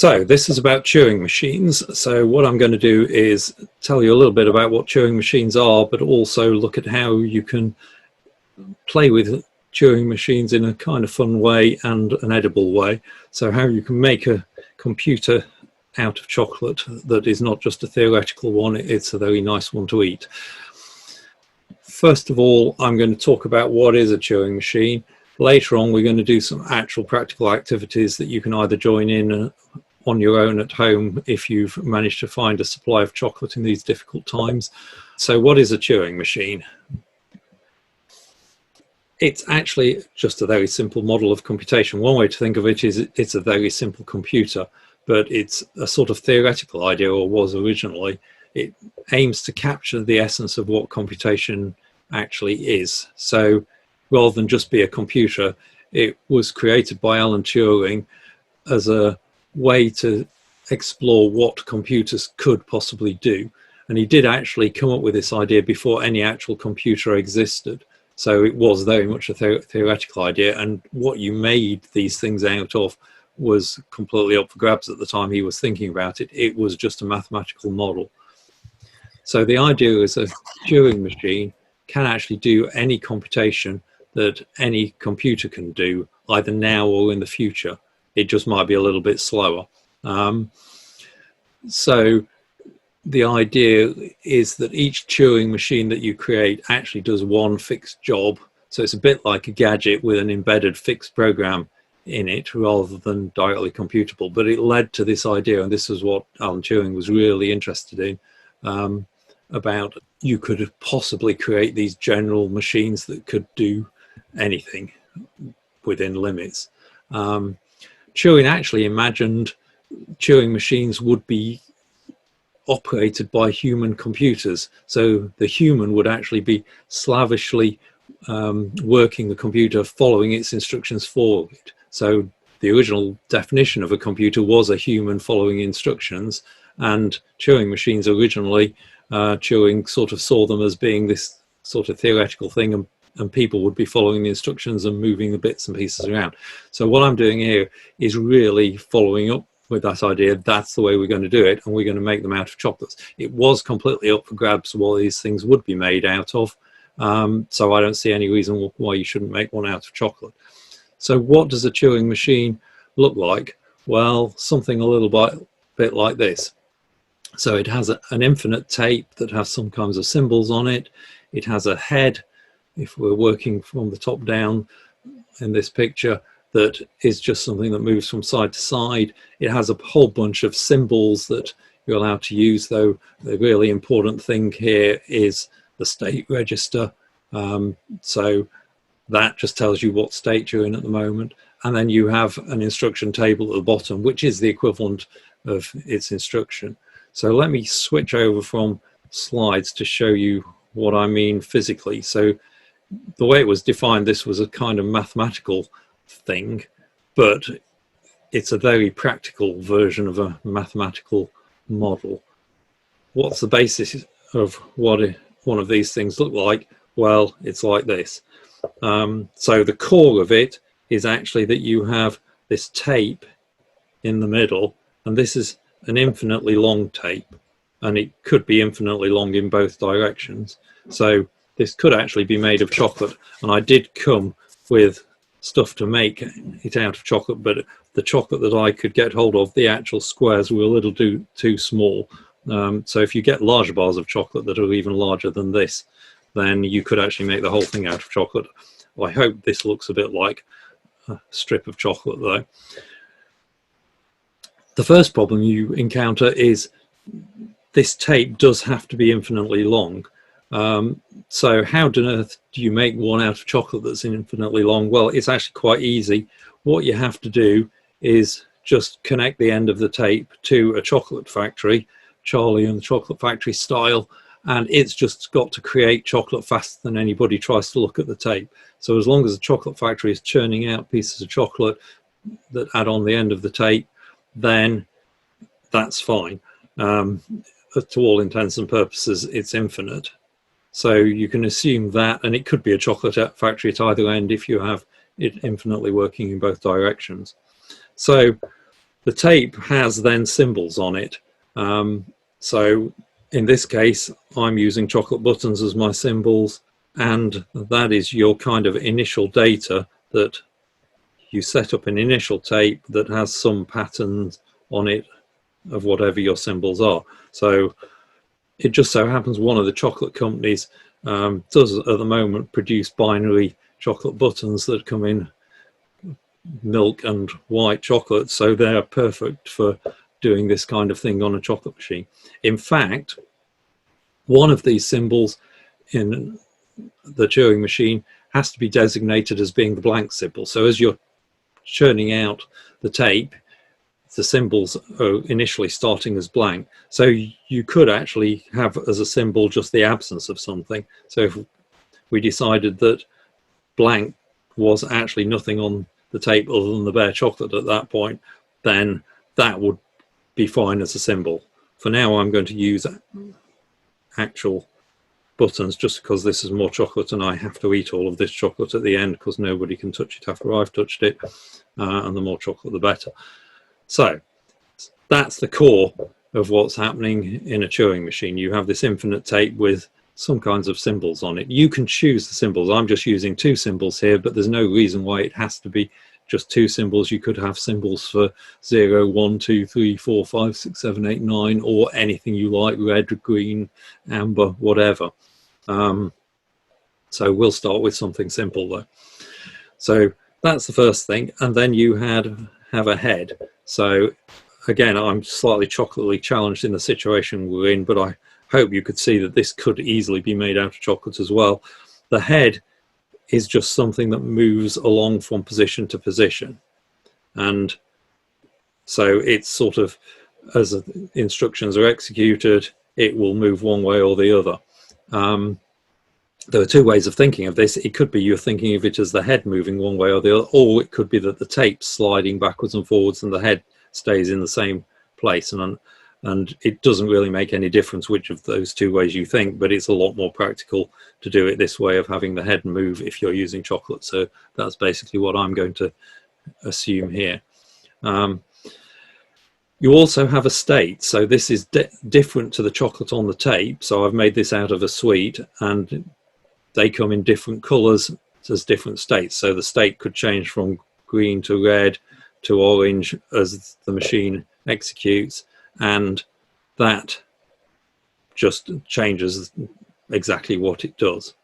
So this is about Turing machines. So what I'm going to do is tell you a little bit about what Turing machines are, but also look at how you can play with Turing machines in a kind of fun way and an edible way. So how you can make a computer out of chocolate that is not just a theoretical one, it's a very nice one to eat. First of all, I'm going to talk about what is a Turing machine. Later on, we're going to do some actual practical activities that you can either join in on your own at home if you've managed to find a supply of chocolate in these difficult times. So what is a Turing machine? It's actually just a very simple model of computation. One way to think of it is it's a very simple computer, but it's a sort of theoretical idea, or was originally. It aims to capture the essence of what computation actually is. So rather than just be a computer, it was created by Alan Turing as a way to explore what computers could possibly do. And he did actually come up with this idea before any actual computer existed. So it was very much a theoretical idea, and what you made these things out of was completely up for grabs at the time he was thinking about it. It was just a mathematical model. So the idea is a Turing machine can actually do any computation that any computer can do, either now or in the future. It just might be a little bit slower. So the idea is that each Turing machine that you create actually does one fixed job. So it's a bit like a gadget with an embedded fixed program in it rather than directly computable. But it led to this idea, and this is what Alan Turing was really interested in, about you could possibly create these general machines that could do anything within limits. Turing actually imagined Turing machines would be operated by human computers. So the human would actually be slavishly working the computer, following its instructions for it. So the original definition of a computer was a human following instructions, and Turing machines originally, Turing sort of saw them as being this sort of theoretical thing, and people would be following the instructions and moving the bits and pieces around. So what I'm doing here is really following up with that idea. That's the way we're going to do it, and we're going to make them out of chocolates. It was completely up for grabs what these things would be made out of, so I don't see any reason why you shouldn't make one out of chocolate. So what does a Turing machine look like? Well, something a little bit like this. So it has an infinite tape that has some kinds of symbols on it. It has a head, if we're working from the top down in this picture, that is just something that moves from side to side. It has a whole bunch of symbols that you're allowed to use, though the really important thing here is the state register. So that just tells you what state you're in at the moment. And then you have an instruction table at the bottom, which is the equivalent of its instruction. So let me switch over from slides to show you what I mean physically. So the way it was defined, this was a kind of mathematical thing, but it's a very practical version of a mathematical model. What's the basis of what one of these things look like? Well, it's like this. So the core of it is actually that you have this tape in the middle, and this is an infinitely long tape, and it could be infinitely long in both directions. So this could actually be made of chocolate, and I did come with stuff to make it out of chocolate, but the chocolate that I could get hold of, the actual squares, were a little too small. So if you get larger bars of chocolate that are even larger than this, then you could actually make the whole thing out of chocolate. Well, I hope this looks a bit like a strip of chocolate, though. The first problem you encounter is this tape does have to be infinitely long. So how on earth do you make one out of chocolate that's infinitely long? Well, it's actually quite easy. What you have to do is just connect the end of the tape to a chocolate factory, Charlie and the Chocolate Factory style, and it's just got to create chocolate faster than anybody tries to look at the tape. So as long as the chocolate factory is churning out pieces of chocolate that add on the end of the tape, then that's fine. To all intents and purposes, it's infinite. So you can assume that, and it could be a chocolate factory at either end if you have it infinitely working in both directions. So The tape has then symbols on it. So in this case, I'm using chocolate buttons as my symbols, and that is your kind of initial data that you set up an initial tape that has some patterns on it of whatever your symbols are. So it just so happens one of the chocolate companies does at the moment produce binary chocolate buttons that come in milk and white chocolate, so they're perfect for doing this kind of thing on a chocolate machine. In fact, one of these symbols in the Turing machine has to be designated as being the blank symbol. So as you're churning out the tape, the symbols are initially starting as blank. So you could actually have as a symbol just the absence of something. So if we decided that blank was actually nothing on the tape other than the bare chocolate at that point, then that would be fine as a symbol. For now, I'm going to use actual buttons just because this is more chocolate and I have to eat all of this chocolate at the end because nobody can touch it after I've touched it, and the more chocolate the better. So that's the core of what's happening in a Turing machine. You have this infinite tape with some kinds of symbols on it. You can choose the symbols. I'm just using 2 symbols here, but there's no reason why it has to be just 2 symbols. You could have symbols for 0, 1, 2, 3, 4, 5, 6, 7, 8, 9, or anything you like, red, green, amber, whatever. So we'll start with something simple though. So that's the first thing. And then you have a head. So again, I'm slightly chocolately challenged in the situation we're in, but I hope you could see that this could easily be made out of chocolate as well. The head is just something that moves along from position to position. And so it's sort of, as instructions are executed, it will move one way or the other. There are 2 ways of thinking of this. It could be you're thinking of it as the head moving one way or the other, or it could be that the tape's sliding backwards and forwards and the head stays in the same place. And it doesn't really make any difference which of those 2 ways you think, but it's a lot more practical to do it this way of having the head move if you're using chocolate. So that's basically what I'm going to assume here. You also have a state. So this is different to the chocolate on the tape. So I've made this out of a sweet, and they come in different colors as different states. So the state could change from green to red to orange as the machine executes, and that just changes exactly what it does.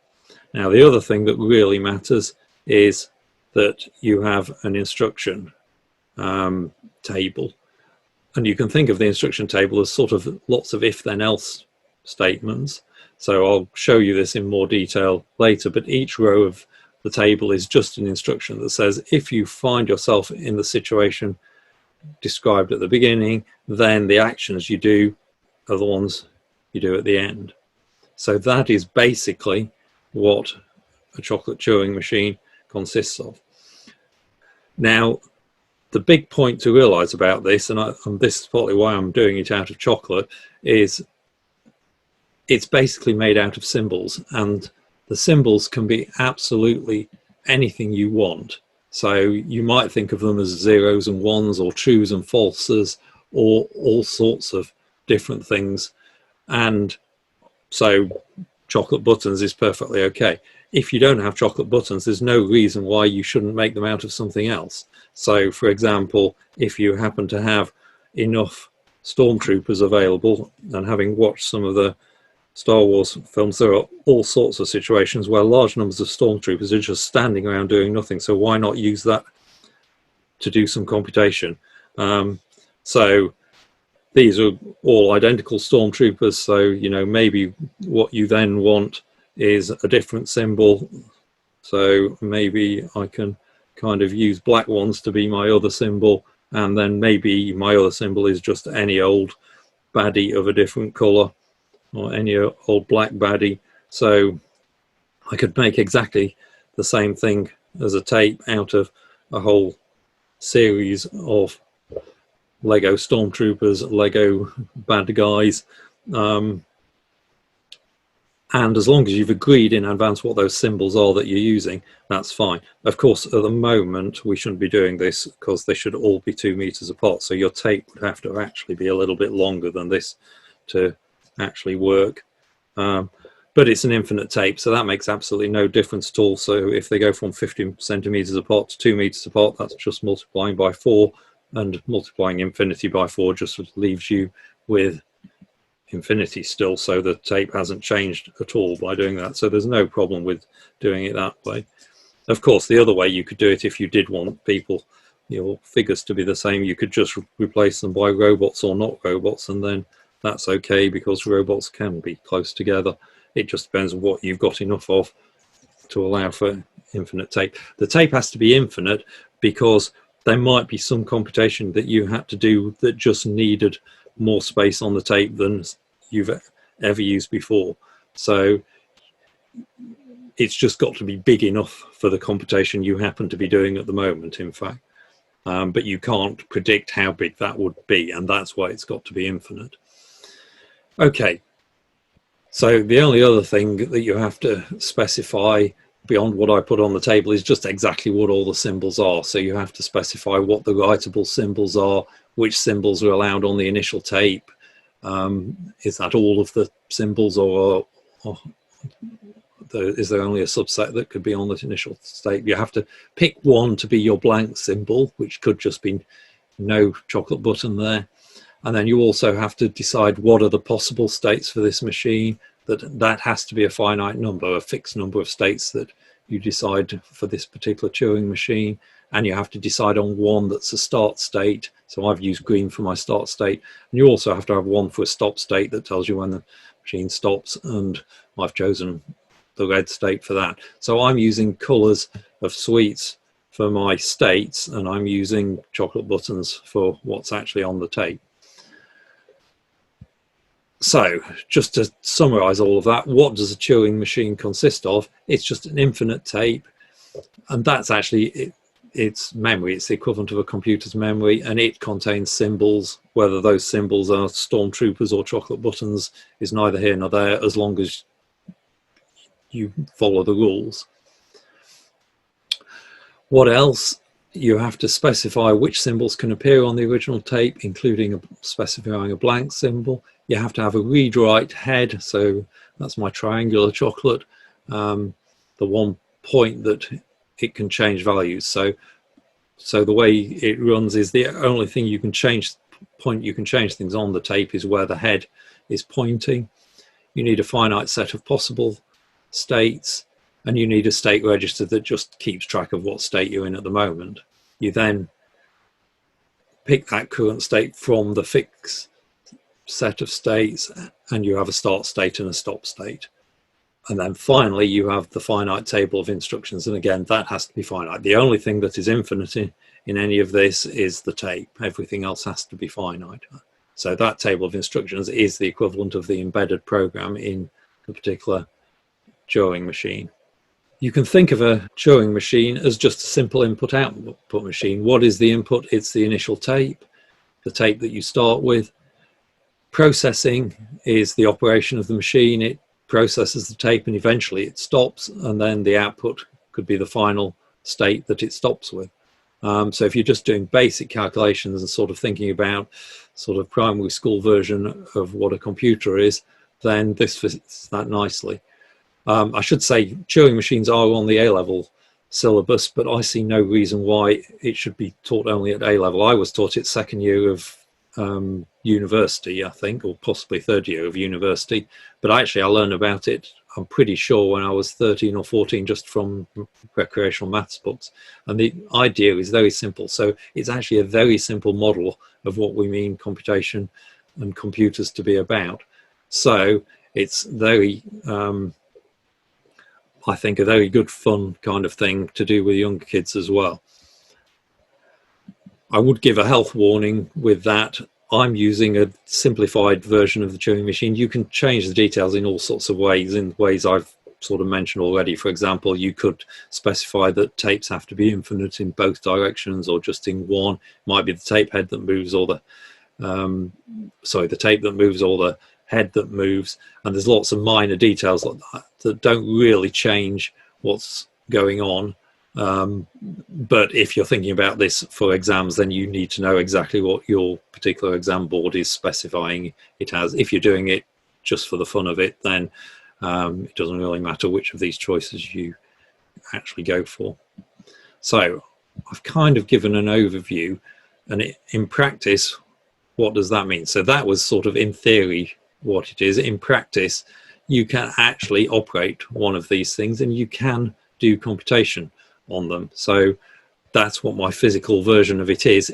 Now, the other thing that really matters is that you have an instruction table. And you can think of the instruction table as sort of lots of if-then-else statements. So I'll show you this in more detail later, but each row of the table is just an instruction that says if you find yourself in the situation described at the beginning, then the actions you do are the ones you do at the end. So that is basically what a chocolate Turing machine consists of. Now, the big point to realize about this, and this is partly why I'm doing it out of chocolate, is it's basically made out of symbols, and the symbols can be absolutely anything you want. So you might think of them as zeros and ones or trues and falses or all sorts of different things. And so chocolate buttons is perfectly okay. If you don't have chocolate buttons, there's no reason why you shouldn't make them out of something else. So, for example, if you happen to have enough stormtroopers available, and having watched some of the Star Wars films, there are all sorts of situations where large numbers of stormtroopers are just standing around doing nothing. So why not use that to do some computation? So these are all identical stormtroopers. So, you know, maybe what you then want is a different symbol. So maybe I can kind of use black ones to be my other symbol, and then maybe my other symbol is just any old baddie of a different color, or any old black baddie. So I could make exactly the same thing as a tape out of a whole series of Lego stormtroopers, Lego bad guys, And as long as you've agreed in advance what those symbols are that you're using, that's fine. Of course, at the moment, we shouldn't be doing this because they should all be 2 meters apart. So your tape would have to actually be a little bit longer than this to actually work. But it's an infinite tape, so that makes absolutely no difference at all. So if they go from 50 centimeters apart to 2 meters apart, that's just multiplying by 4, and multiplying infinity by 4 just leaves you with infinity still, so the tape hasn't changed at all by doing that. So there's no problem with doing it that way. Of course, the other way you could do it, if you did want your figures to be the same, you could just replace them by robots or not robots, and then that's okay, because robots can be close together. It just depends on what you've got enough of to allow for infinite tape. The tape has to be infinite because there might be some computation that you had to do that just needed more space on the tape than you've ever used before. So it's just got to be big enough for the computation you happen to be doing at the moment, in fact. But you can't predict how big that would be, and that's why it's got to be infinite. Okay, so the only other thing that you have to specify beyond what I put on the table is just exactly what all the symbols are. So you have to specify what the writable symbols are, which symbols are allowed on the initial tape. Is that all of the symbols, or is there only a subset that could be on the initial tape? You have to pick one to be your blank symbol, which could just be no chocolate button there. And then you also have to decide what are the possible states for this machine. That has to be a finite number, a fixed number of states that you decide for this particular Turing machine. And you have to decide on one that's a start state. So I've used green for my start state. And you also have to have one for a stop state that tells you when the machine stops. And I've chosen the red state for that. So I'm using colors of sweets for my states, and I'm using chocolate buttons for what's actually on the tape. So just to summarize all of that, what does a Turing machine consist of? It's just an infinite tape, and that's actually it's memory. It's the equivalent of a computer's memory, and it contains symbols. Whether those symbols are stormtroopers or chocolate buttons is neither here nor there, as long as you follow the rules. What else? You have to specify which symbols can appear on the original tape, including specifying a blank symbol. You have to have a read-write head, so that's my triangular chocolate, the one point that it can change values. So the way it runs is the only thing you can change things on the tape is where the head is pointing. You need a finite set of possible states, and you need a state register that just keeps track of what state you're in at the moment. You then pick that current state from the fixed set of states, and you have a start state and a stop state. And then finally you have the finite table of instructions, and again that has to be finite. The only thing that is infinite in any of this is the tape. Everything else has to be finite. So that table of instructions is the equivalent of the embedded program in the particular Turing machine. You can think of a Turing machine as just a simple input-output machine. What is the input? It's the initial tape, the tape that you start with. Processing is the operation of the machine. It processes the tape and eventually it stops, and then the output could be the final state that it stops with. So if you're just doing basic calculations and sort of thinking about sort of primary school version of what a computer is, then this fits that nicely. I should say Turing machines are on the A-level syllabus, but I see no reason why it should be taught only at A-level. I was taught it second year of university, I think, or possibly third year of university, but actually I learned about it, I'm pretty sure, when I was 13 or 14, just from recreational maths books. And the idea is very simple. So it's actually a very simple model of what we mean computation and computers to be about. So it's very I think a very good fun kind of thing to do with younger kids as well. I would give a health warning with that. I'm using a simplified version of the Turing machine. You can change the details in all sorts of ways, in ways I've sort of mentioned already. For example, you could specify that tapes have to be infinite in both directions or just in one. It might be the tape head that moves, or the tape that moves all the head that moves, and there's lots of minor details like that don't really change what's going on. But if you're thinking about this for exams, then you need to know exactly what your particular exam board is specifying it as. If you're doing it just for the fun of it, then it doesn't really matter which of these choices you actually go for. So I've kind of given an overview, and in practice, what does that mean? So that was sort of in theory what it is. In practice, you can actually operate one of these things, and you can do computation on them. So that's what my physical version of it is.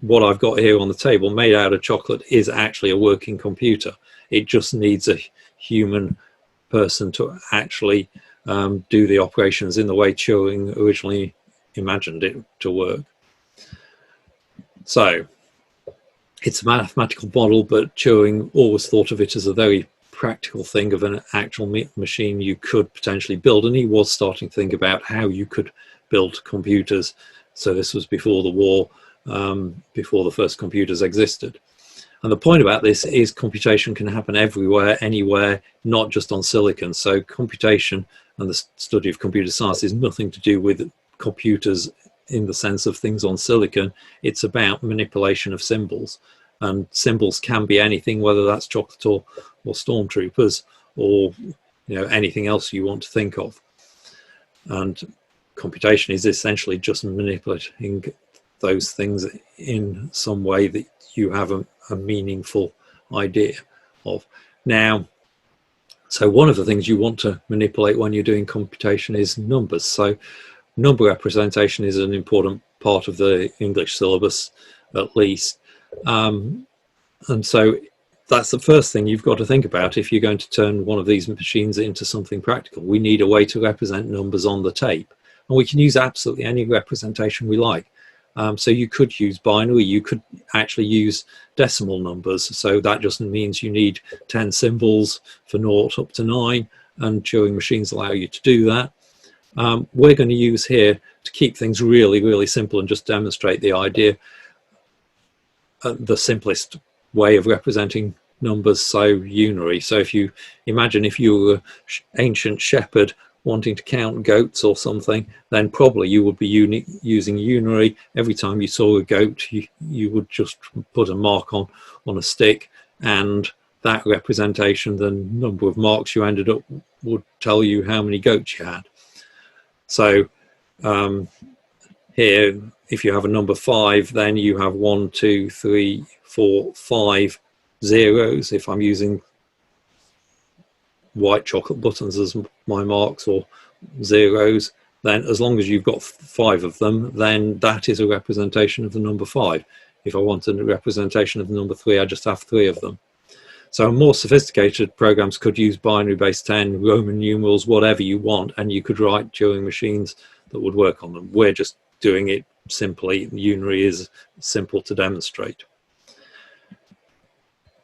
What I've got here on the table made out of chocolate is actually a working computer. It just needs a human person to actually do the operations in the way Turing originally imagined it to work. So it's a mathematical model, but Turing always thought of it as a very practical thing of an actual machine you could potentially build, and he was starting to think about how you could build computers. So this was before the war, before the first computers existed. And the point about this is computation can happen everywhere, anywhere, not just on silicon. So computation and the study of computer science is nothing to do with computers in the sense of things on silicon. It's about manipulation of symbols. And symbols can be anything, whether that's chocolate or stormtroopers, or anything else you want to think of. And computation is essentially just manipulating those things in some way that you have a meaningful idea of. Now, so one of the things you want to manipulate when you're doing computation is numbers. So number representation is an important part of the English syllabus, at least. And so that's the first thing you've got to think about if you're going to turn one of these machines into something practical. We need a way to represent numbers on the tape, and we can use absolutely any representation we like. So you could use binary, you could actually use decimal numbers. So that just means you need 10 symbols for 0 up to 9, and Turing machines allow you to do that. We're going to use here, to keep things really, really simple and just demonstrate the idea, the simplest way of representing numbers, so unary. So if you imagine if you were an ancient shepherd wanting to count goats or something, then probably you would be using unary. Every time you saw a goat, you would just put a mark on a stick, and that representation, the number of marks you ended up, would tell you how many goats you had. So here, if you have a number 5, then you have 1, 2, 3, 4, 5 zeros. If I'm using white chocolate buttons as my marks, or zeros, then as long as you've got 5 of them, then that is a representation of the number 5. If I wanted a representation of the number 3, I just have 3 of them. So more sophisticated programs could use binary base 10, Roman numerals, whatever you want, and you could write Turing machines that would work on them. We're just doing it simply. Unary is simple to demonstrate.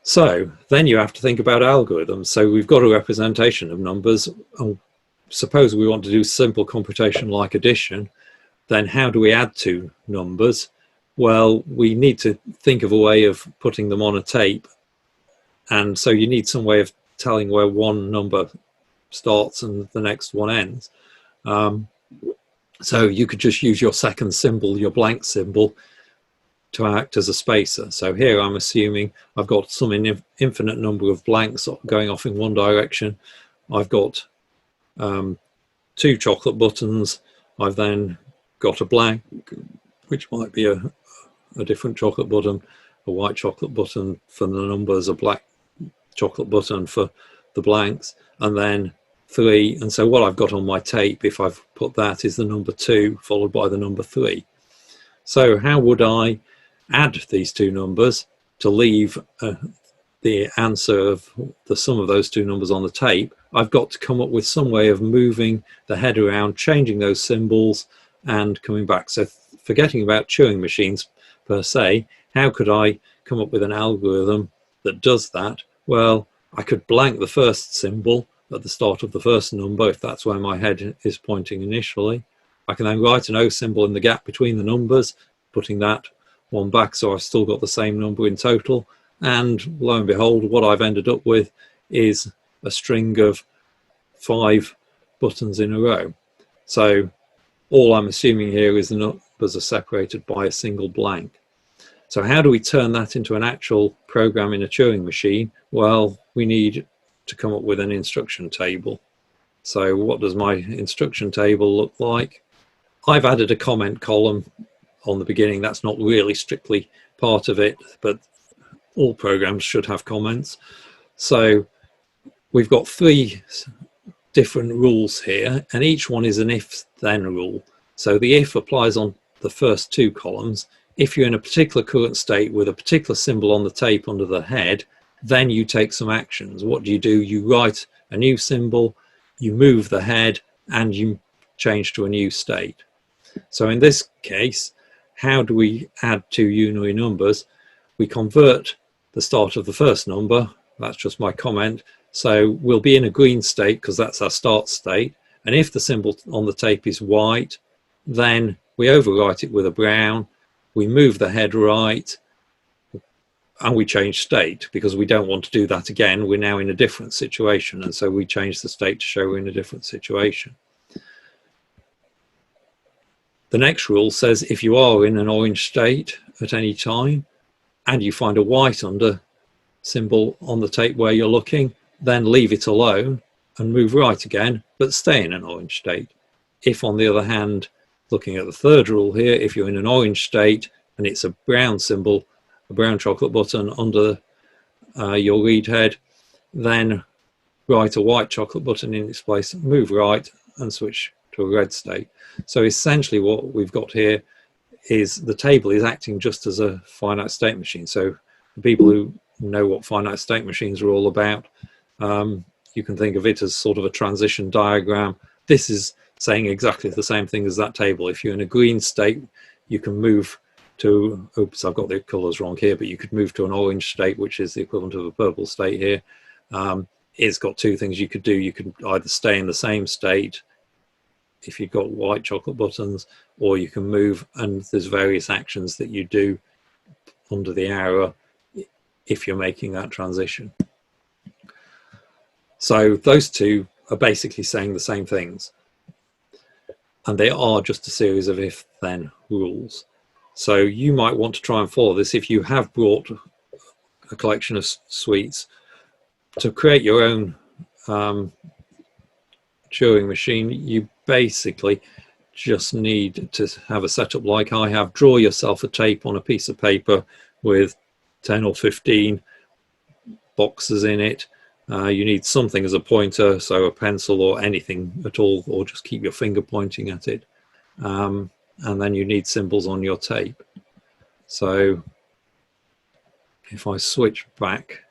So then you have to think about algorithms. So we've got a representation of numbers, and suppose we want to do simple computation like addition, then how do we add 2 numbers? Well, we need to think of a way of putting them on a tape, and so you need some way of telling where one number starts and the next one ends. So you could just use your second symbol, your blank symbol, to act as a spacer. So here I'm assuming I've got some infinite number of blanks going off in one direction. I've got 2 chocolate buttons. I've then got a blank, which might be a different chocolate button, a white chocolate button for the numbers, a black chocolate button for the blanks, and then 3. And so what I've got on my tape, if I've put that, is the number 2 followed by the number 3. So how would I add these 2 numbers to leave the answer of the sum of those 2 numbers on the tape? I've got to come up with some way of moving the head around, changing those symbols and coming back. So forgetting about Turing machines per se, how could I come up with an algorithm that does that? Well, I could blank the first symbol at the start of the first number, if that's where my head is pointing initially. I can then write an O symbol in the gap between the numbers, putting that one back, so I've still got the same number in total. and lo and behold, what I've ended up with is a string of 5 buttons in a row. So all I'm assuming here is the numbers are separated by a single blank. So how do we turn that into an actual program in a Turing machine? Well, we need to come up with an instruction table. So what does my instruction table look like? I've added a comment column on the beginning. That's not really strictly part of it, but all programs should have comments. So we've got 3 different rules here, and each one is an if-then rule. So the if applies on the first 2 columns. If you're in a particular current state with a particular symbol on the tape under the head, then you take some actions. What do? You write a new symbol, you move the head, and you change to a new state. So in this case, how do we add 2 unary numbers? We convert the start of the first number, that's just my comment, so we'll be in a green state because that's our start state, and if the symbol on the tape is white, then we overwrite it with a brown, we move the head right, and we change state because we don't want to do that again. We're now in a different situation, and so we change the state to show we're in a different situation. The next rule says if you are in an orange state at any time and you find a white under symbol on the tape where you're looking, then leave it alone and move right again, but stay in an orange state. If, on the other hand, looking at the third rule here, if you're in an orange state and it's a brown symbol, a brown chocolate button under your read head, then write a white chocolate button in its place, move right and switch to a red state. So essentially what we've got here is the table is acting just as a finite state machine. So for people who know what finite state machines are all about, you can think of it as sort of a transition diagram. This is saying exactly the same thing as that table. If you're in a green state, you can move to, oops, I've got the colors wrong here, but you could move to an orange state, which is the equivalent of a purple state here. It's got 2 things you could do. You could either stay in the same state if you've got white chocolate buttons, or you can move, and there's various actions that you do under the arrow if you're making that transition. So those 2 are basically saying the same things, and they are just a series of if-then rules. So you might want to try and follow this if you have brought a collection of sweets. To create your own Turing machine, you basically just need to have a setup like I have. Draw yourself a tape on a piece of paper with 10 or 15 boxes in it. You need something as a pointer, so a pencil or anything at all, or just keep your finger pointing at it. And then you need symbols on your tape. So if I switch back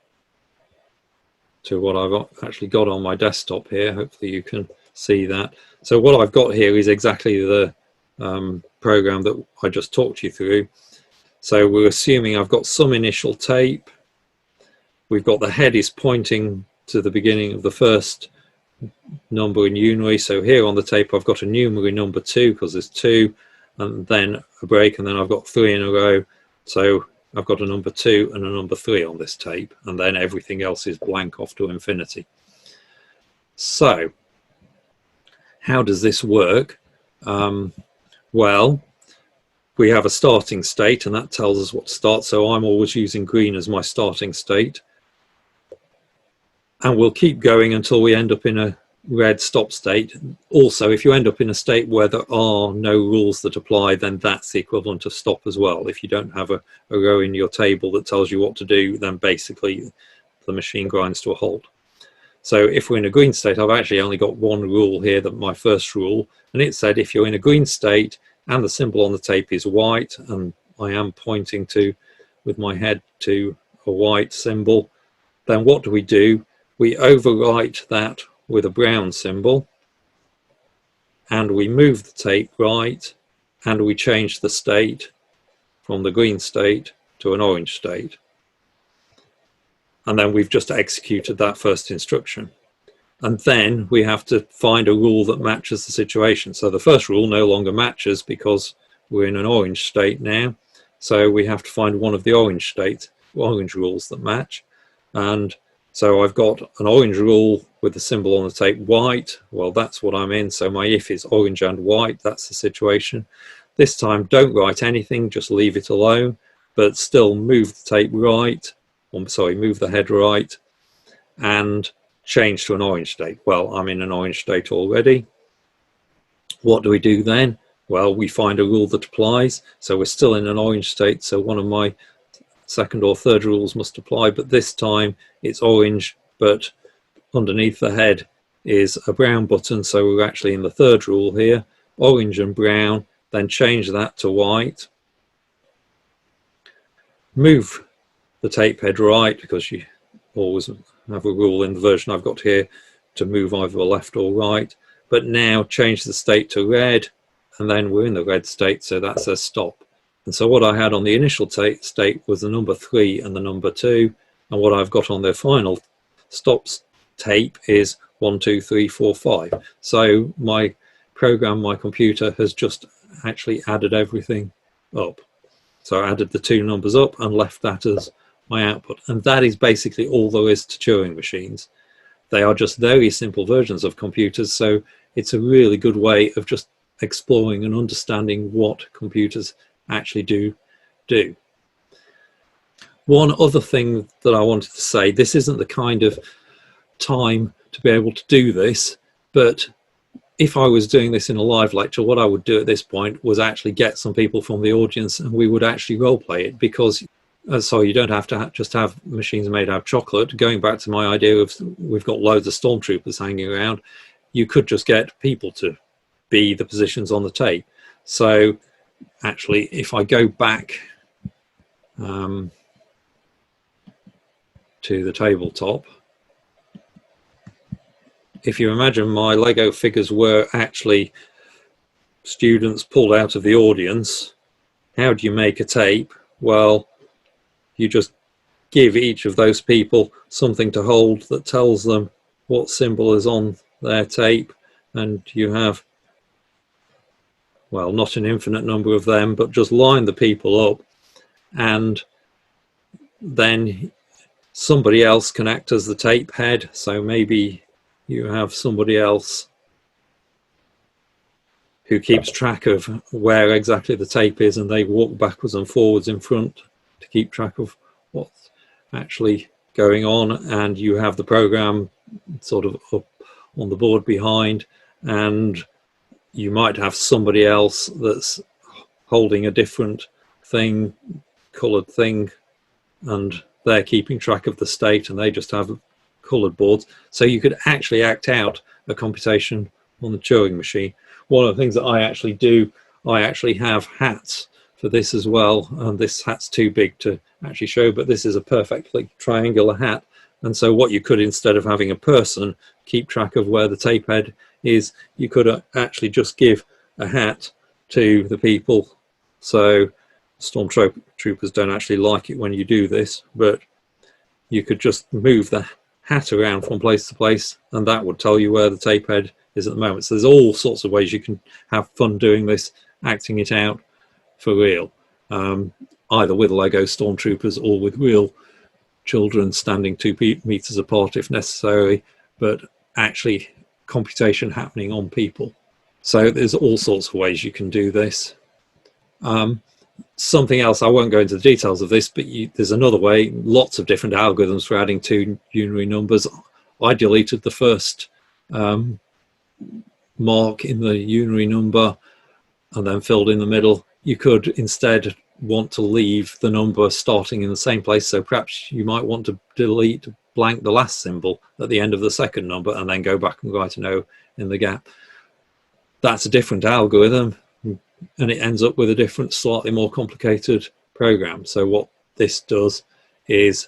to what I've actually got on my desktop here, hopefully you can see that. So what I've got here is exactly the program that I just talked you through. So we're assuming I've got some initial tape. We've got the head is pointing to the beginning of the first number in unary. So here on the tape I've got a numerary number 2 because there's 2, and then a break, and then I've got 3 in a row. So I've got a number 2 and a number 3 on this tape, and then everything else is blank off to infinity. So how does this work? Well, we have a starting state, and that tells us what to start. So I'm always using green as my starting state. And we'll keep going until we end up in a red stop state. Also, if you end up in a state where there are no rules that apply, then that's the equivalent of stop as well. If you don't have a row in your table that tells you what to do, then basically the machine grinds to a halt. So if we're in a green state, I've actually only got 1 rule here, that my first rule, and it said if you're in a green state and the symbol on the tape is white, and I am pointing to with my head to a white symbol, then what do? We overwrite that with a brown symbol, and we move the tape right, and we change the state from the green state to an orange state. And then we've just executed that first instruction. And then we have to find a rule that matches the situation. So the first rule no longer matches because we're in an orange state now. So we have to find one of the orange states. orange rules that match. And so I've got an orange rule with the symbol on the tape white. Well, that's what I'm in. So my if is orange and white. That's the situation. This time, don't write anything, just leave it alone, but still move the tape right. Move the head right and change to an orange state. Well, I'm in an orange state already. What do we do then? Well, we find a rule that applies. So we're still in an orange state. So one of my second or third rules must apply, but this time it's orange, but underneath the head is a brown button. So we're actually in the third rule here, orange and brown, then change that to white. Move the tape head right, because you always have a rule in the version I've got here to move either left or right. But now change the state to red, and then we're in the red state, so that says stop. And so what I had on the initial state was the number 3 and the number 2, and what I've got on the final stops tape is 1, 2, 3, 4, 5. So my program, my computer, has just actually added everything up. So I added the 2 numbers up and left that as my output. And that is basically all there is to Turing machines. They are just very simple versions of computers, so it's a really good way of just exploring and understanding what computers actually do. One other thing that I wanted to say, this isn't the kind of time to be able to do this, but if I was doing this in a live lecture, what I would do at this point was actually get some people from the audience and we would actually role play it, because so you don't have to just have machines made out of chocolate. Going back to my idea of we've got loads of stormtroopers hanging around, you could just get people to be the positions on the tape. So actually, if I go back to the tabletop, if you imagine my Lego figures were actually students pulled out of the audience, how do you make a tape? Well, you just give each of those people something to hold that tells them what symbol is on their tape, and you have, well, not an infinite number of them, but just line the people up, and then somebody else can act as the tape head. So maybe you have somebody else who keeps track of where exactly the tape is, and they walk backwards and forwards in front to keep track of what's actually going on. And you have the program sort of up on the board behind, and you might have somebody else that's holding a different thing, colored thing, and they're keeping track of the state, and they just have colored boards. So you could actually act out a computation on the Turing machine. One of the things that I actually do, I actually have hats for this as well, and this hat's too big to actually show, but this is a perfectly triangular hat. And so what you could, instead of having a person keep track of where the tape head is, you could actually just give a hat to the people. So stormtroopers don't actually like it when you do this, but you could just move the hat around from place to place, and that would tell you where the tape head is at the moment. So there's all sorts of ways you can have fun doing this, acting it out for real, either with Lego stormtroopers or with real children standing 2 meters apart if necessary, but actually computation happening on people. So there's all sorts of ways you can do this. Something else, I won't go into the details of this, but there's another way, lots of different algorithms for adding 2 unary numbers. I deleted the first mark in the unary number and then filled in the middle. You could instead want to leave the number starting in the same place, so perhaps you might want to delete blank the last symbol at the end of the second number and then go back and write an O in the gap. That's a different algorithm, and it ends up with a different, slightly more complicated program. So what this does is,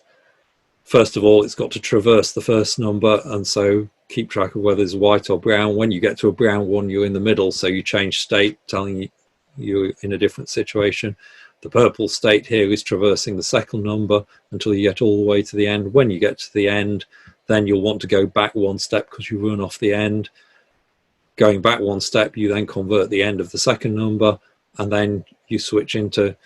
first of all, it's got to traverse the first number, and so keep track of whether it's white or brown. When you get to a brown one, you're in the middle, so you change state, telling you you're in a different situation. The purple state here is traversing the second number until you get all the way to the end. When you get to the end, then you'll want to go back one step because you run off the end. Going back one step, you then convert the end of the second number, and then you switch into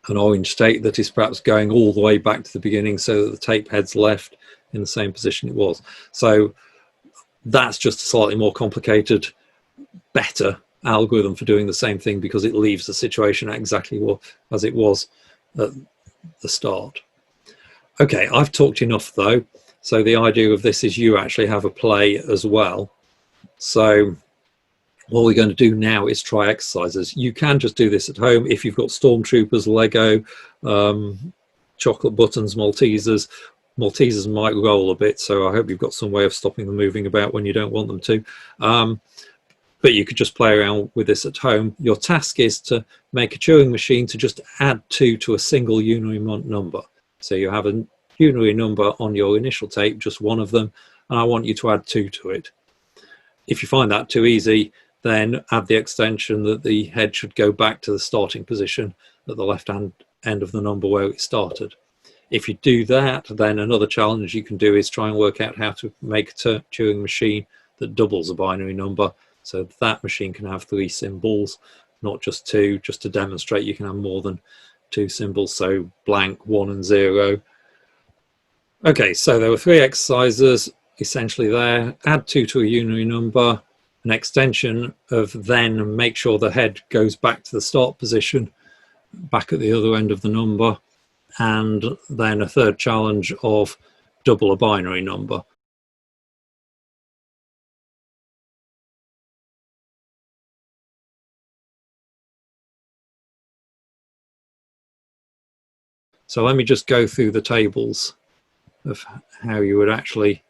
an orange state that is perhaps going all the way back to the beginning so that the tape head's left in the same position it was. So that's just a slightly more complicated, better algorithm for doing the same thing, because it leaves the situation exactly as it was at the start. Okay, I've talked enough though. So the idea of this is you actually have a play as well. So what we're going to do now is try exercises. You can just do this at home if you've got stormtroopers, Lego, chocolate buttons, Maltesers. Maltesers might roll a bit, so I hope you've got some way of stopping them moving about when you don't want them to. But you could just play around with this at home. Your task is to make a Turing machine to just add 2 to a single unary number. So you have a unary number on your initial tape, just one of them, and I want you to add 2 to it. If you find that too easy, then add the extension that the head should go back to the starting position at the left-hand end of the number where it started. If you do that, then another challenge you can do is try and work out how to make a Turing machine that doubles a binary number, so that machine can have 3 symbols, not just 2, just to demonstrate you can have more than 2 symbols, so blank, 1 and 0. Okay, so there were 3 exercises essentially there. Add 2 to a unary number, an extension of then make sure the head goes back to the start position, back at the other end of the number, and then a third challenge of double a binary number. So let me just go through the tables of how you would actually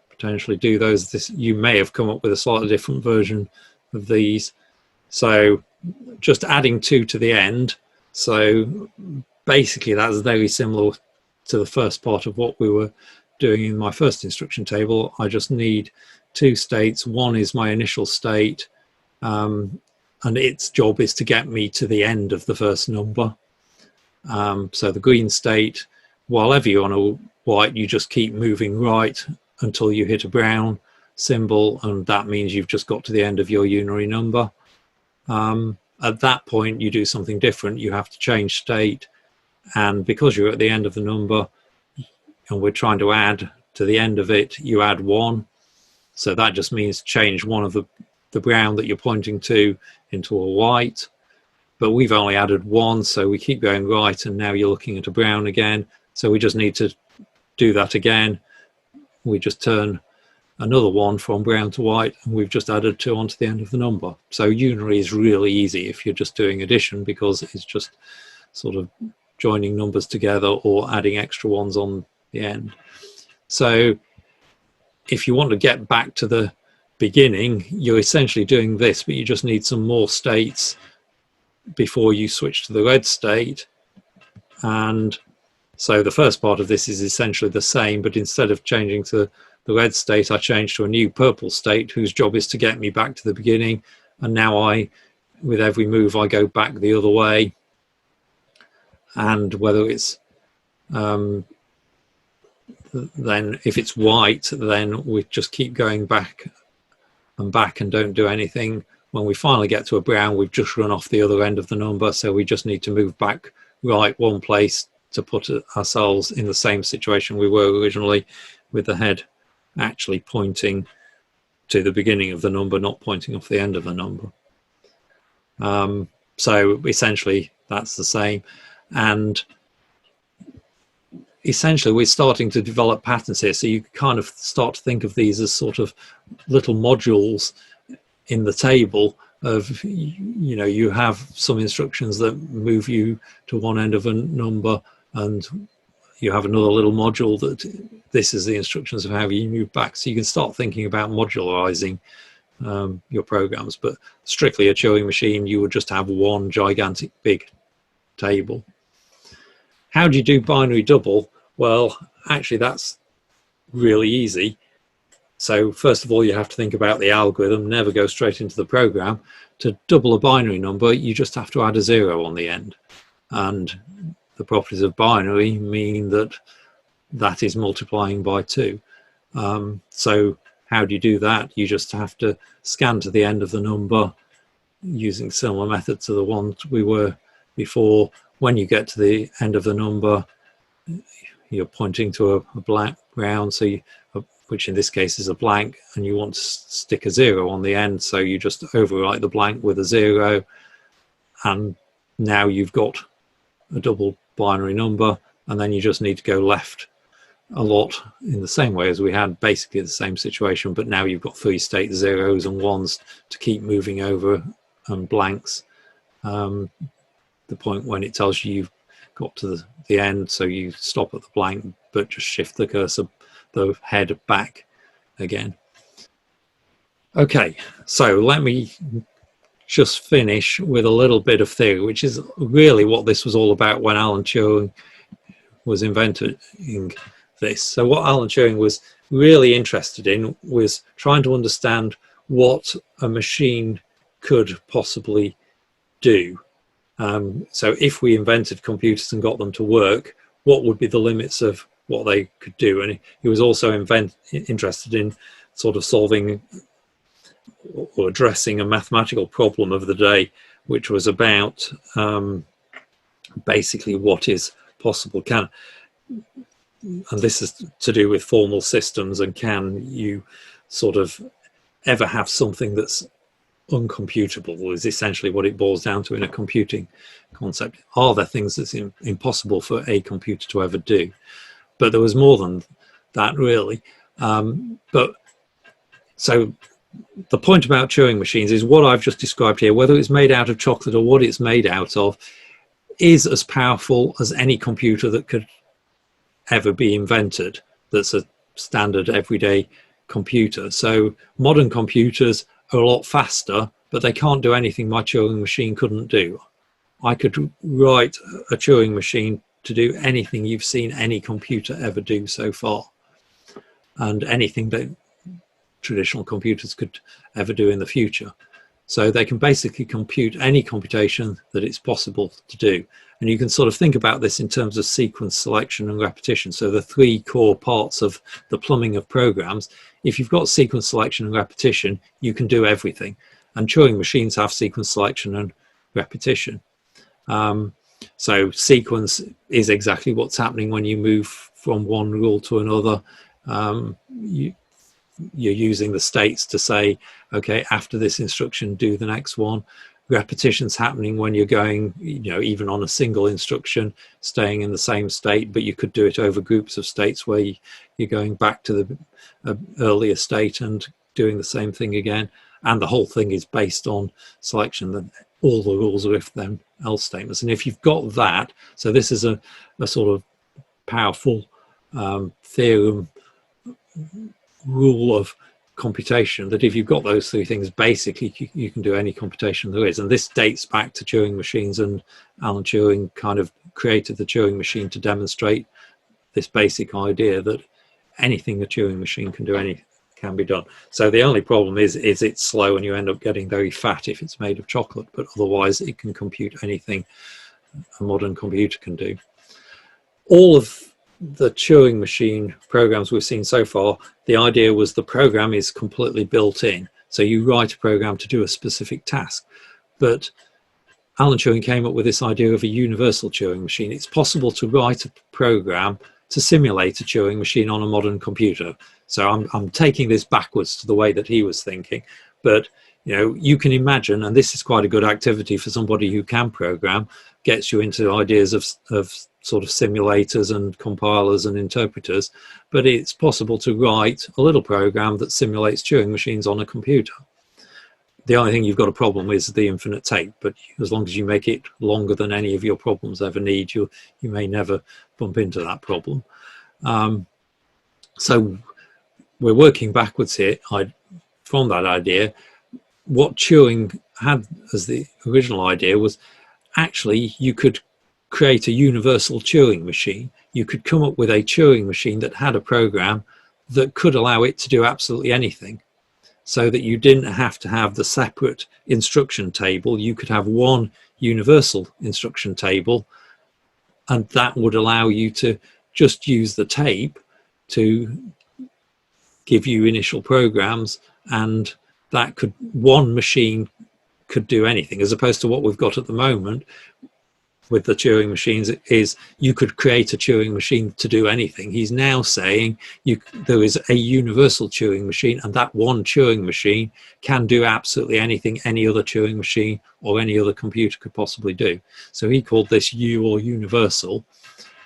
potentially do those. You may have come up with a slightly different version of these. So just adding 2 to the end. So basically that's very similar to the first part of what we were doing in my first instruction table. I just need 2 states. One is my initial state, and its job is to get me to the end of the first number. So the green state, wherever you're on a white, you just keep moving right until you hit a brown symbol, and that means you've just got to the end of your unary number. At that point, you do something different. You have to change state, and because you're at the end of the number and we're trying to add to the end of it, you add 1. So that just means change one of the brown that you're pointing to into a white. But we've only added 1, so we keep going right, and now you're looking at a brown again. So we just need to do that again. We just turn another 1 from brown to white, and we've just added 2 onto the end of the number. So unary is really easy if you're just doing addition, because it's just sort of joining numbers together or adding extra ones on the end. So if you want to get back to the beginning, you're essentially doing this, but you just need some more states before you switch to the red state. And so the first part of this is essentially the same, but instead of changing to the red state, I change to a new purple state whose job is to get me back to the beginning. And now with every move, I go back the other way. And whether it's then if it's white, then we just keep going back and don't do anything. When we finally get to a brown, we've just run off the other end of the number, so we just need to move back right one place to put ourselves in the same situation we were originally, with the head actually pointing to the beginning of the number, not pointing off the end of the number. So essentially that's the same. And essentially we're starting to develop patterns here, so you kind of start to think of these as sort of little modules in the table of, you have some instructions that move you to one end of a number, and you have another little module that this is the instructions of how you move back. So you can start thinking about modularizing your programs, but strictly a Turing machine, you would just have one gigantic big table. How do you do binary double? Well, actually that's really easy. So first of all, you have to think about the algorithm, never go straight into the program. To double a binary number, you just have to add a 0 on the end. And the properties of binary mean that that is multiplying by 2. So how do you do that? You just have to scan to the end of the number using similar method to the ones we were before, when you get to the end of the number, you're pointing to a blank round, so which in this case is a blank, and you want to stick a 0 on the end, so you just overwrite the blank with a 0, and now you've got a double binary number, and then you just need to go left a lot in the same way as we had basically the same situation, but now you've got 3 state 0s and 1s to keep moving over, and blanks, the point when it tells you you've got to the end, so you stop at the blank but just shift the cursor, the head back again. Okay, so let me just finish with a little bit of theory, which is really what this was all about when Alan Turing was inventing this. So what Alan Turing was really interested in was trying to understand what a machine could possibly do. So if we invented computers and got them to work, what would be the limits of what they could do? And he was also interested in sort of solving or addressing a mathematical problem of the day, which was about basically what is possible. And this is to do with formal systems, and can you sort of ever have something that's uncomputable, is essentially what it boils down to in a computing concept. Are there things that's impossible for a computer to ever do? But there was more than that, really. But so the point about Turing machines is what I've just described here, whether it's made out of chocolate or what it's made out of, is as powerful as any computer that could ever be invented that's a standard everyday computer. So modern computers are a lot faster, but they can't do anything my Turing machine couldn't do. I could write a Turing machine to do anything you've seen any computer ever do so far, and anything that traditional computers could ever do in the future. So they can basically compute any computation that it's possible to do. And you can sort of think about this in terms of sequence selection and repetition. So the 3 core parts of the plumbing of programs. If you've got sequence selection and repetition, you can do everything. And Turing machines have sequence selection and repetition. So sequence is exactly what's happening when you move from one rule to another. You're using the states to say, okay, after this instruction, do the next one. Repetition's happening when you're going, even on a single instruction, staying in the same state, but you could do it over groups of states where you're going back to the earlier state and doing the same thing again. And the whole thing is based on selection. That all the rules are if then else statements. And if you've got that, so this is a sort of powerful theorem, rule of computation, that if you've got those 3 things, basically you can do any computation there is. And this dates back to Turing machines, and Alan Turing kind of created the Turing machine to demonstrate this basic idea that anything a Turing machine can do can be done. So the only problem is it's slow, and you end up getting very fat if it's made of chocolate, but otherwise it can compute anything a modern computer can do. All of the Turing machine programs we've seen so far, the idea was the program is completely built in. So you write a program to do a specific task. But Alan Turing came up with this idea of a universal Turing machine. It's possible to write a program to simulate a Turing machine on a modern computer. So I'm taking this backwards to the way that he was thinking. But you can imagine, and this is quite a good activity for somebody who can program, gets you into ideas of sort of simulators and compilers and interpreters, but it's possible to write a little program that simulates Turing machines on a computer. The only thing you've got a problem with is the infinite tape, but as long as you make it longer than any of your problems ever need, you may never bump into that problem. So we're working backwards here from that idea. What Turing had as the original idea was actually you could create a universal Turing machine. You could come up with a Turing machine that had a program that could allow it to do absolutely anything, so that you didn't have to have the separate instruction table. You could have one universal instruction table, and that would allow you to just use the tape to give you initial programs, and one machine could do anything, as opposed to what we've got at the moment, with the Turing machines is you could create a Turing machine to do anything. He's now saying there is a universal Turing machine, and that one Turing machine can do absolutely anything any other Turing machine or any other computer could possibly do. So he called this U, or universal.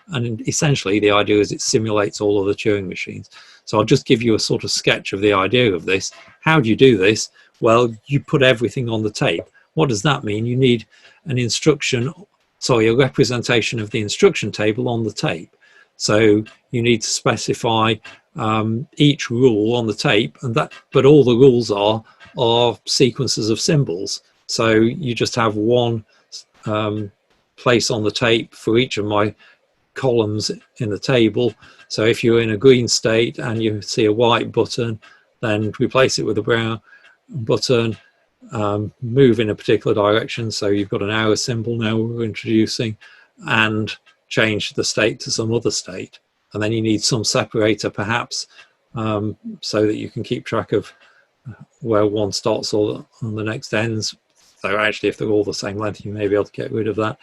And essentially the idea is it simulates all other Turing machines. So I'll just give you a sort of sketch of the idea of this. How do you do this? Well, you put everything on the tape. What does that mean? You need an a representation of the instruction table on the tape. So you need to specify each rule on the tape, but all the rules are sequences of symbols. So you just have one place on the tape for each of my columns in the table. So if you're in a green state and you see a white button, then replace it with a brown button, move in a particular direction. So you've got an arrow symbol now we're introducing, and change the state to some other state. And then you need some separator perhaps, so that you can keep track of where one starts or the next ends. So actually, if they're all the same length, you may be able to get rid of that.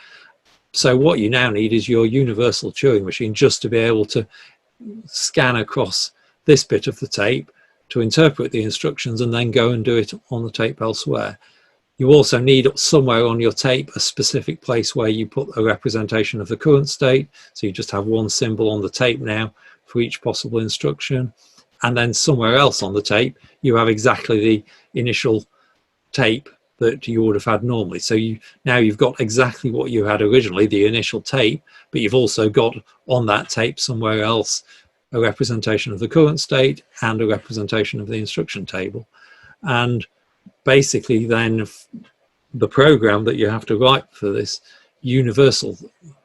So what you now need is your universal Turing machine just to be able to scan across this bit of the tape to interpret the instructions and then go and do it on the tape elsewhere. You also need somewhere on your tape a specific place where you put a representation of the current state. So you just have one symbol on the tape now for each possible instruction. And then somewhere else on the tape, you have exactly the initial tape that you would have had normally. So now you've got exactly what you had originally, the initial tape, but you've also got on that tape somewhere else a representation of the current state and a representation of the instruction table. And basically then the program that you have to write for this universal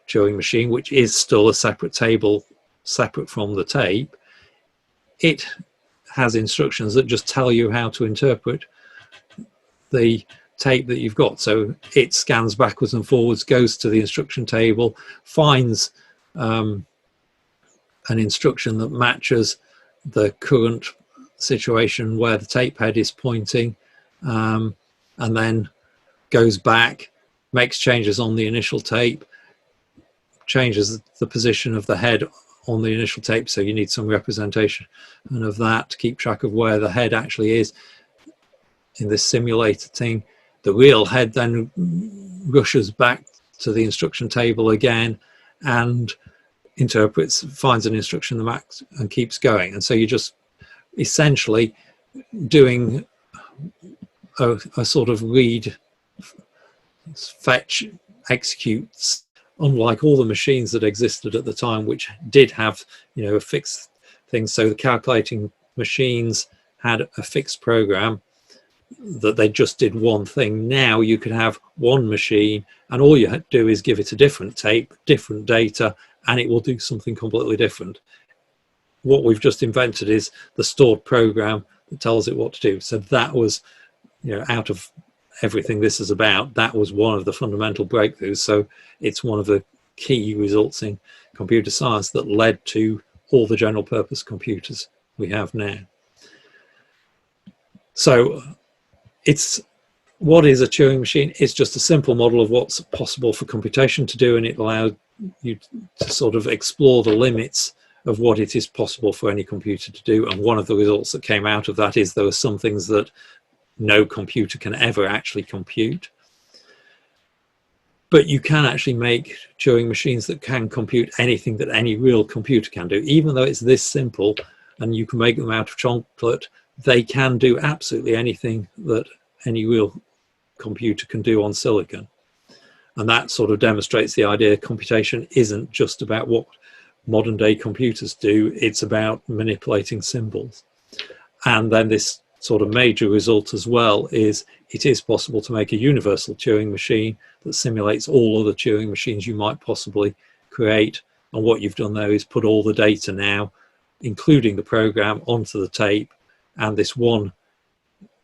Turing machine, which is still a separate table separate from the tape, it has instructions that just tell you how to interpret the tape that you've got. So it scans backwards and forwards, goes to the instruction table, finds an instruction that matches the current situation where the tape head is pointing, and then goes back, makes changes on the initial tape, changes the position of the head on the initial tape. So you need some representation of that to keep track of where the head actually is in this simulated thing. The real head then rushes back to the instruction table again and interprets, finds an instruction the max and keeps going. And so you're just essentially doing a sort of read, fetch, executes, unlike all the machines that existed at the time, which did have, a fixed thing. So the calculating machines had a fixed program that they just did one thing. Now you could have one machine and all you do is give it a different tape, different data, and it will do something completely different. What we've just invented is the stored program that tells it what to do. So that was, out of everything this is about, that was one of the fundamental breakthroughs. So it's one of the key results in computer science that led to all the general purpose computers we have now. So what is a Turing machine? It's just a simple model of what's possible for computation to do, and it allowed you to sort of explore the limits of what it is possible for any computer to do. And one of the results that came out of that is there are some things that no computer can ever actually compute. But you can actually make Turing machines that can compute anything that any real computer can do. Even though it's this simple and you can make them out of chocolate, they can do absolutely anything that any real computer can do on silicon. And that sort of demonstrates the idea computation isn't just about what modern day computers do, it's about manipulating symbols. And then this sort of major result as well is it is possible to make a universal Turing machine that simulates all other Turing machines you might possibly create. And what you've done there is put all the data now, including the program, onto the tape, and this one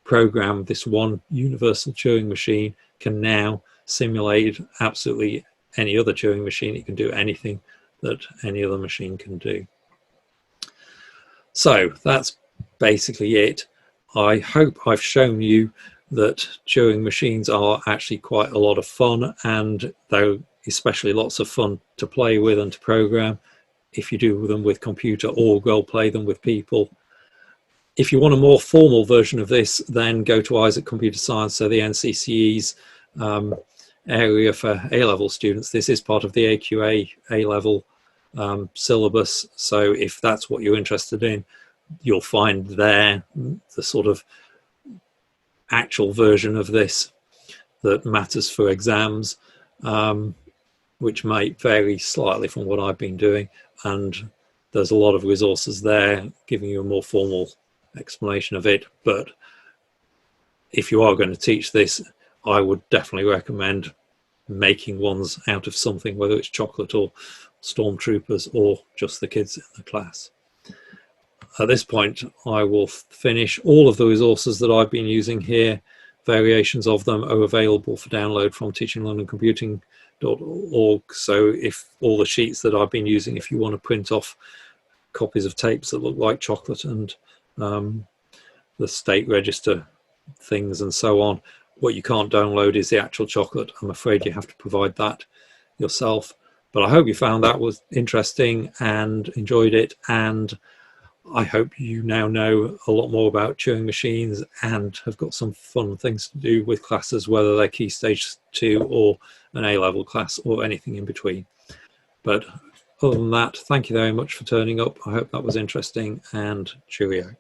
program, this one universal Turing machine can now simulate absolutely any other Turing machine. It can do anything that any other machine can do. So that's basically it. I hope I've shown you that Turing machines are actually quite a lot of fun, and they're especially lots of fun to play with and to program if you do them with computer or role play them with people. If you want a more formal version of this, then go to Isaac Computer Science, so the NCCE's area for A-level students. This is part of the AQA A-level syllabus, so if that's what you're interested in, you'll find there the sort of actual version of this that matters for exams, which might vary slightly from what I've been doing, and there's a lot of resources there giving you a more formal explanation of it. But if you are going to teach this, I would definitely recommend making ones out of something, whether it's chocolate or stormtroopers or just the kids in the class. At this point, I will finish. All of the resources that I've been using here, variations of them, are available for download from teachinglondоncomputing.org. So if all the sheets that I've been using, if you want to print off copies of tapes that look like chocolate and the state register things and so on, what you can't download is the actual chocolate. I'm afraid you have to provide that yourself. But I hope you found that was interesting and enjoyed it, and I hope you now know a lot more about Turing machines and have got some fun things to do with classes, whether they're Key Stage 2 or an A-level class or anything in between. But other than that, thank you very much for turning up. I hope that was interesting, and cheerio.